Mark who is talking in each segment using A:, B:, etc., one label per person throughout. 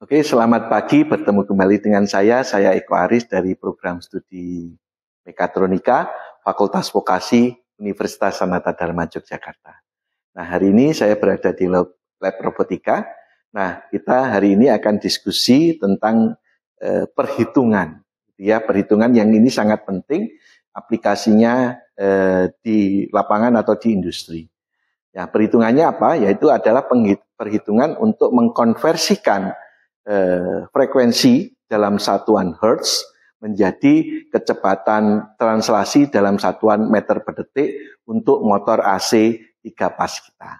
A: Oke, selamat pagi. Bertemu kembali dengan saya Eko Aris dari program studi Mekatronika, Fakultas Vokasi, Universitas Sanata Dharma Yogyakarta. Nah, hari ini saya berada di lab robotika. Nah, kita hari ini akan diskusi tentang perhitungan. Ya, perhitungan yang ini sangat penting aplikasinya di lapangan atau di industri. Ya, perhitungannya apa? Yaitu adalah perhitungan untuk mengkonversikan frekuensi dalam satuan hertz menjadi kecepatan translasi dalam satuan meter per detik untuk motor AC 3 pas kita.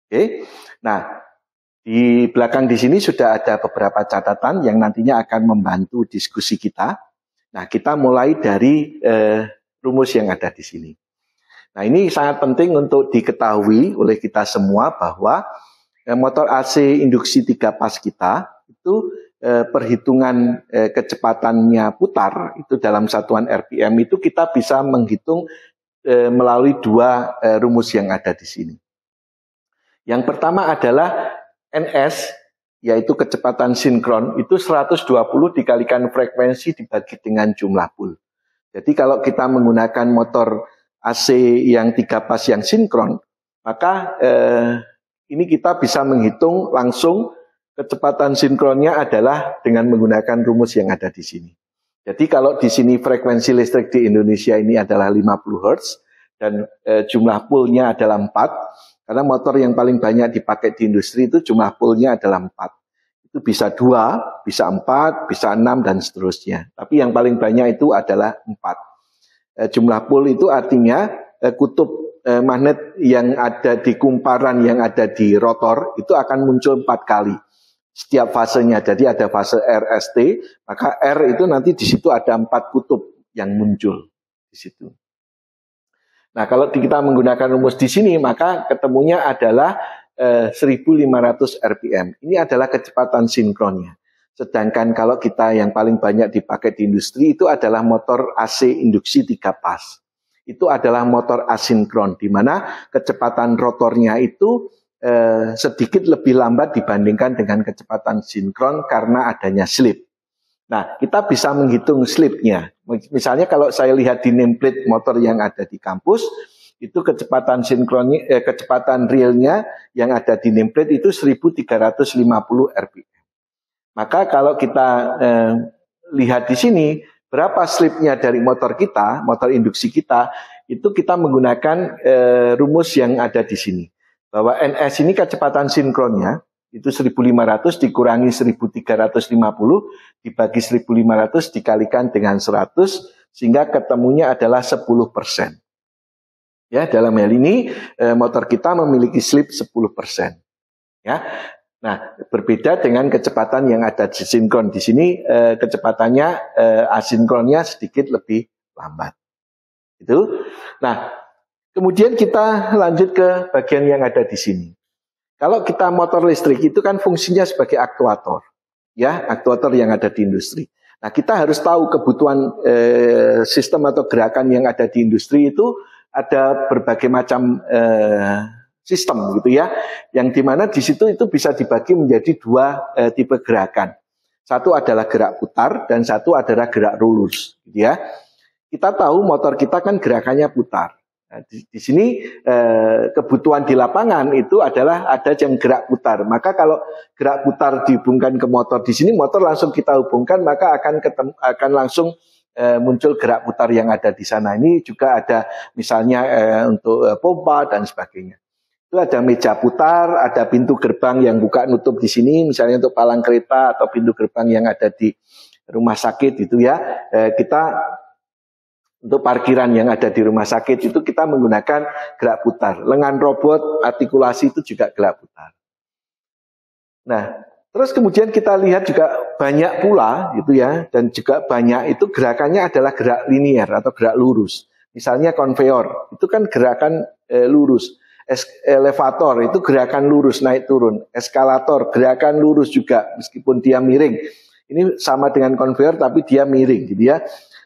A: Oke. Nah, di belakang di sini sudah ada beberapa catatan yang nantinya akan membantu diskusi kita. Nah, kita mulai dari rumus yang ada di sini. Nah, ini sangat penting untuk diketahui oleh kita semua bahwa motor AC induksi 3 pas kita itu perhitungan kecepatannya putar itu dalam satuan RPM itu kita bisa menghitung melalui dua rumus yang ada di sini. Yang pertama adalah NS, yaitu kecepatan sinkron, itu 120 dikalikan frekuensi dibagi dengan jumlah pul. Jadi kalau kita menggunakan motor AC yang 3 pas yang sinkron, maka ini kita bisa menghitung langsung kecepatan sinkronnya adalah dengan menggunakan rumus yang ada di sini. Jadi kalau di sini frekuensi listrik di Indonesia ini adalah 50 Hz dan jumlah pulnya adalah 4, karena motor yang paling banyak dipakai di industri itu jumlah pulnya adalah 4. Itu bisa 2, bisa 4, bisa 6 dan seterusnya. Tapi yang paling banyak itu adalah 4. Jumlah pul itu artinya kutub magnet yang ada di kumparan yang ada di rotor itu akan muncul 4 kali setiap fasenya. Jadi ada fase RST, maka R itu nanti di situ ada 4 kutub yang muncul di situ. Nah, kalau kita menggunakan rumus di sini, maka ketemunya adalah 1500 RPM. Ini adalah kecepatan sinkronnya. Sedangkan kalau kita yang paling banyak dipakai di industri itu adalah motor AC induksi 3 pas. Itu adalah motor asinkron, di mana kecepatan rotornya itu sedikit lebih lambat dibandingkan dengan kecepatan sinkron karena adanya slip. Nah, kita bisa menghitung slipnya. Misalnya kalau saya lihat di nameplate motor yang ada di kampus, itu kecepatan sinkronnya, kecepatan realnya yang ada di nameplate itu 1350 rpm. Maka kalau kita lihat di sini berapa slipnya dari motor kita, motor induksi kita, itu kita menggunakan rumus yang ada di sini. Bahwa NS ini kecepatan sinkronnya, itu 1500 dikurangi 1350 dibagi 1500 dikalikan dengan 100 sehingga ketemunya adalah 10%. Ya, dalam hal ini motor kita memiliki slip 10%. Ya. Nah, berbeda dengan kecepatan yang ada di sinkron. Di sini kecepatannya asinkronnya sedikit lebih lambat. Itu. Nah, kemudian kita lanjut ke bagian yang ada di sini. Kalau kita motor listrik itu kan fungsinya sebagai aktuator, ya, aktuator yang ada di industri. Nah, kita harus tahu kebutuhan sistem atau gerakan yang ada di industri itu ada berbagai macam sistem gitu ya, yang dimana di situ itu bisa dibagi menjadi dua tipe gerakan. Satu adalah gerak putar dan satu adalah gerak lurus, gitu ya. Kita tahu motor kita kan gerakannya putar. Nah, di sini kebutuhan di lapangan itu adalah ada yang gerak putar. Maka kalau gerak putar dihubungkan ke motor di sini, motor langsung kita hubungkan, maka akan langsung muncul gerak putar yang ada di sana. Ini juga ada misalnya untuk pompa dan sebagainya. Itu ada meja putar, ada pintu gerbang yang buka nutup di sini, misalnya untuk palang kereta atau pintu gerbang yang ada di rumah sakit itu ya. Kita untuk parkiran yang ada di rumah sakit itu kita menggunakan gerak putar. Lengan robot, artikulasi itu juga gerak putar. Nah, terus kemudian kita lihat juga banyak pula gitu ya, dan juga banyak itu gerakannya adalah gerak linier atau gerak lurus. Misalnya konveyor, itu kan gerakan lurus. Elevator itu gerakan lurus naik turun. Eskalator gerakan lurus juga meskipun dia miring. Ini sama dengan konveyor tapi dia miring gitu ya.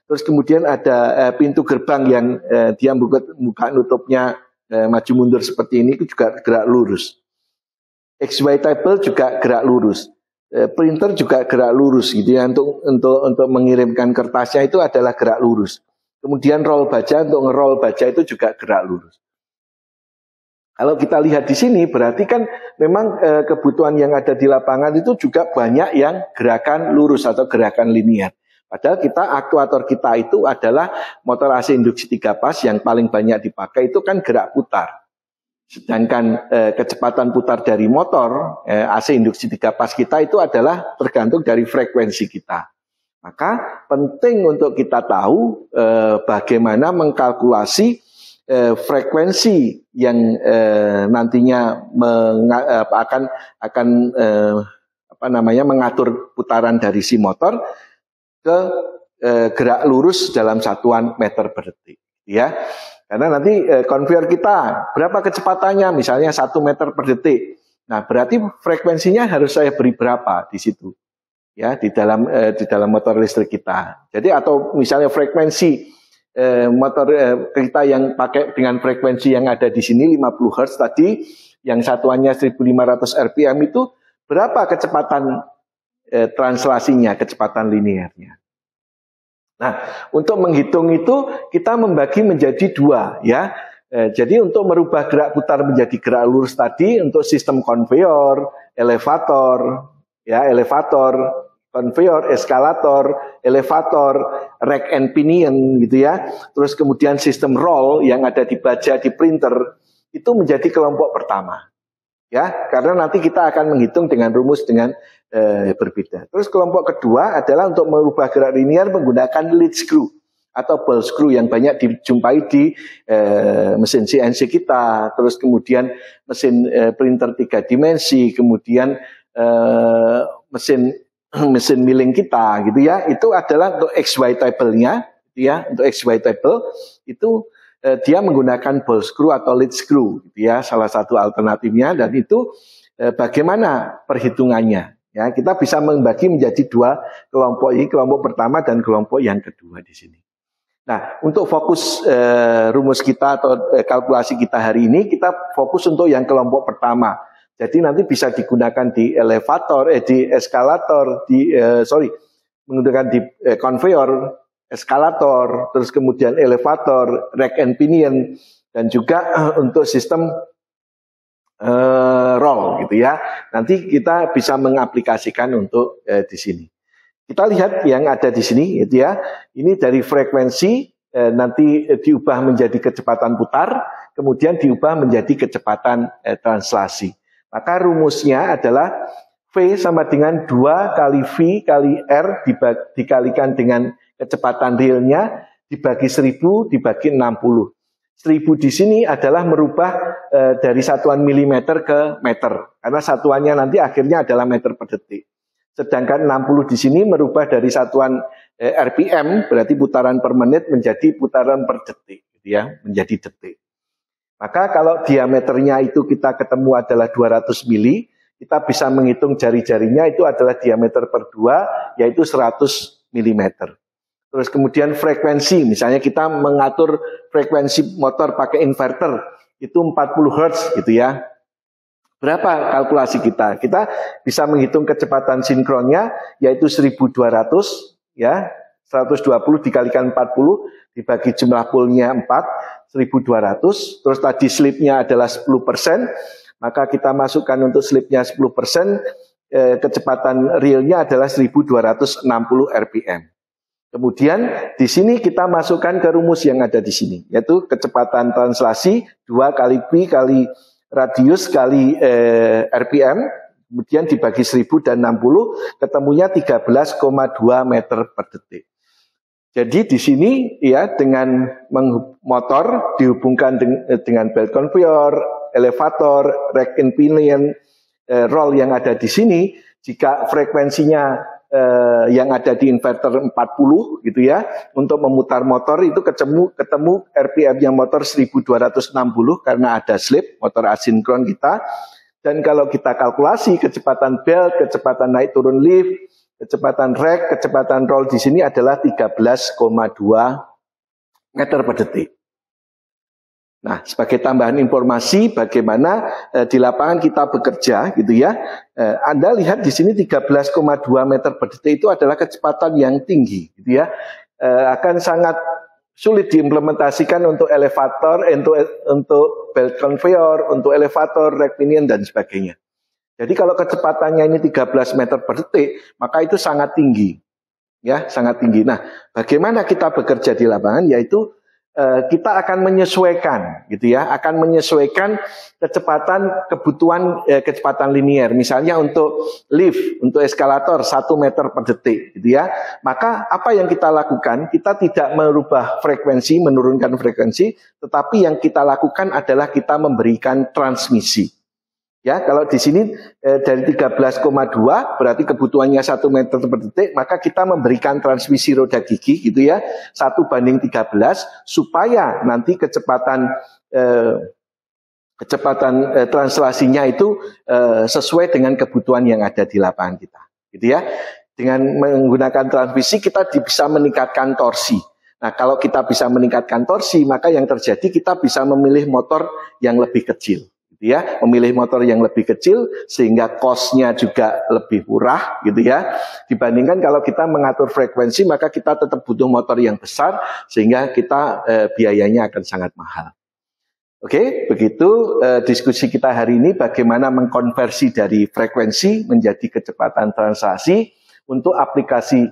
A: Terus kemudian ada pintu gerbang yang dia buka nutupnya maju mundur seperti ini, itu juga gerak lurus. XY table juga gerak lurus. printer juga gerak lurus gitu ya, untuk mengirimkan kertasnya itu adalah gerak lurus. Kemudian roll baja, untuk ngeroll baja itu juga gerak lurus. Kalau kita lihat di sini berarti kan memang kebutuhan yang ada di lapangan itu juga banyak yang gerakan lurus atau gerakan linier. Padahal aktuator kita itu adalah motor AC induksi 3 pas yang paling banyak dipakai itu kan gerak putar. Sedangkan kecepatan putar dari motor AC induksi 3 pas kita itu adalah tergantung dari frekuensi kita. Maka penting untuk kita tahu bagaimana mengkalkulasi frekuensi yang nantinya akan mengatur putaran dari si motor ke gerak lurus dalam satuan meter per detik, ya. Karena nanti konveyor kita berapa kecepatannya, misalnya 1 meter per detik. Nah, berarti frekuensinya harus saya beri berapa di situ, ya, di dalam motor listrik kita. Jadi atau misalnya frekuensi motor kita yang pakai dengan frekuensi yang ada di sini 50 Hz tadi, yang satuannya 1500 RPM itu berapa kecepatan translasinya, kecepatan linearnya. Nah, untuk menghitung itu kita membagi menjadi 2, ya. Jadi untuk merubah gerak putar menjadi gerak lurus tadi untuk sistem konveyor, elevator, ya, konveyor, eskalator, elevator, rack and pinion gitu ya. Terus kemudian sistem roll yang ada di baja, di printer itu menjadi kelompok pertama. Ya, karena nanti kita akan menghitung dengan rumus dengan berbeda. Terus kelompok kedua adalah untuk merubah gerak linear menggunakan lead screw atau ball screw yang banyak dijumpai di mesin CNC kita. Terus kemudian mesin printer 3 dimensi, kemudian mesin milling kita gitu ya. Itu adalah untuk XY table-nya, gitu ya. Untuk XY table itu dia menggunakan ball screw atau lead screw gitu ya, salah satu alternatifnya. Dan itu bagaimana perhitungannya, ya. Kita bisa membagi menjadi 2 kelompok ini, kelompok pertama dan kelompok yang kedua di sini. Nah, untuk fokus rumus kita atau kalkulasi kita hari ini, kita fokus untuk yang kelompok pertama. Jadi nanti bisa digunakan di elevator, di eskalator, menggunakan di konveyor, eskalator, terus kemudian elevator, rack and pinion, dan juga untuk sistem roll gitu ya. Nanti kita bisa mengaplikasikan untuk di sini. Kita lihat yang ada di sini gitu ya. Ini dari frekuensi nanti diubah menjadi kecepatan putar, kemudian diubah menjadi kecepatan translasi. Maka rumusnya adalah V sama dengan 2 kali V kali R dikalikan dengan kecepatan realnya dibagi 1000 dibagi 60. 1000 di sini adalah merubah dari satuan milimeter ke meter. Karena satuannya nanti akhirnya adalah meter per detik. Sedangkan 60 di sini merubah dari satuan RPM, berarti putaran per menit, menjadi putaran per detik, gitu ya, menjadi detik. Maka kalau diameternya itu kita ketemu adalah 200 mili, kita bisa menghitung jari-jarinya itu adalah diameter per 2, yaitu 100 mm. Terus kemudian frekuensi, misalnya kita mengatur frekuensi motor pakai inverter, itu 40 Hz gitu ya. Berapa kalkulasi kita? Kita bisa menghitung kecepatan sinkronnya, yaitu 1200, ya, 120 dikalikan 40, dibagi jumlah pole-nya 4, 1200, terus tadi slipnya adalah 10%, maka kita masukkan untuk slipnya 10%, kecepatan realnya adalah 1260 RPM. Kemudian di sini kita masukkan ke rumus yang ada di sini, yaitu kecepatan translasi 2 kali Pi kali radius kali RPM, kemudian dibagi 1000 dan 60, ketemunya 13,2 meter per detik. Jadi di sini ya dengan motor dihubungkan dengan belt conveyor, elevator, rack and pinion, roll yang ada di sini, jika frekuensinya yang ada di inverter 40 gitu ya, untuk memutar motor itu ketemu RPM-nya motor 1260 karena ada slip, motor asinkron kita. Dan kalau kita kalkulasi kecepatan belt, kecepatan naik turun lift, kecepatan rack, kecepatan roll di sini adalah 13,2 meter per detik. Nah, sebagai tambahan informasi bagaimana di lapangan kita bekerja gitu ya. Anda lihat di sini 13,2 meter per detik itu adalah kecepatan yang tinggi gitu ya. Akan sangat sulit diimplementasikan untuk elevator, untuk belt conveyor, untuk elevator, rack pinion dan sebagainya. Jadi kalau kecepatannya ini 13 meter per detik, maka itu sangat tinggi. Ya, sangat tinggi. Nah, bagaimana kita bekerja di lapangan yaitu kita akan menyesuaikan gitu ya, akan menyesuaikan kecepatan kebutuhan kecepatan linier. Misalnya untuk lift, untuk eskalator 1 meter per detik gitu ya. Maka apa yang kita lakukan? Kita tidak merubah frekuensi, menurunkan frekuensi, tetapi yang kita lakukan adalah kita memberikan transmisi. Ya, kalau di sini dari 13,2 berarti kebutuhannya 1 meter per detik, maka kita memberikan transmisi roda gigi gitu ya, 1:13 supaya nanti kecepatan translasinya itu sesuai dengan kebutuhan yang ada di lapangan kita, gitu ya. Dengan menggunakan transmisi kita bisa meningkatkan torsi. Nah, kalau kita bisa meningkatkan torsi, maka yang terjadi kita bisa memilih motor yang lebih kecil. Ya, memilih motor yang lebih kecil sehingga cost-nya juga lebih murah gitu ya. Dibandingkan kalau kita mengatur frekuensi maka kita tetap butuh motor yang besar sehingga kita biayanya akan sangat mahal. Oke, begitu diskusi kita hari ini bagaimana mengkonversi dari frekuensi menjadi kecepatan translasi untuk aplikasi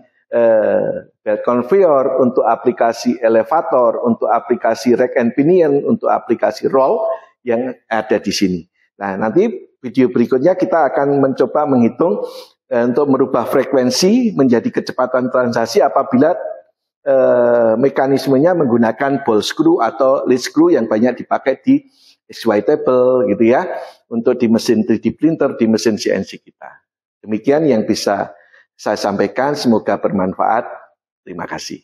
A: belt conveyor, untuk aplikasi elevator, untuk aplikasi rack and pinion, untuk aplikasi roll yang ada di sini. Nah, nanti video berikutnya kita akan mencoba menghitung untuk merubah frekuensi menjadi kecepatan translasi apabila mekanismenya menggunakan ball screw atau lead screw yang banyak dipakai di XY table gitu ya, untuk di mesin 3D printer, di mesin CNC kita. Demikian yang bisa saya sampaikan, semoga bermanfaat. Terima kasih.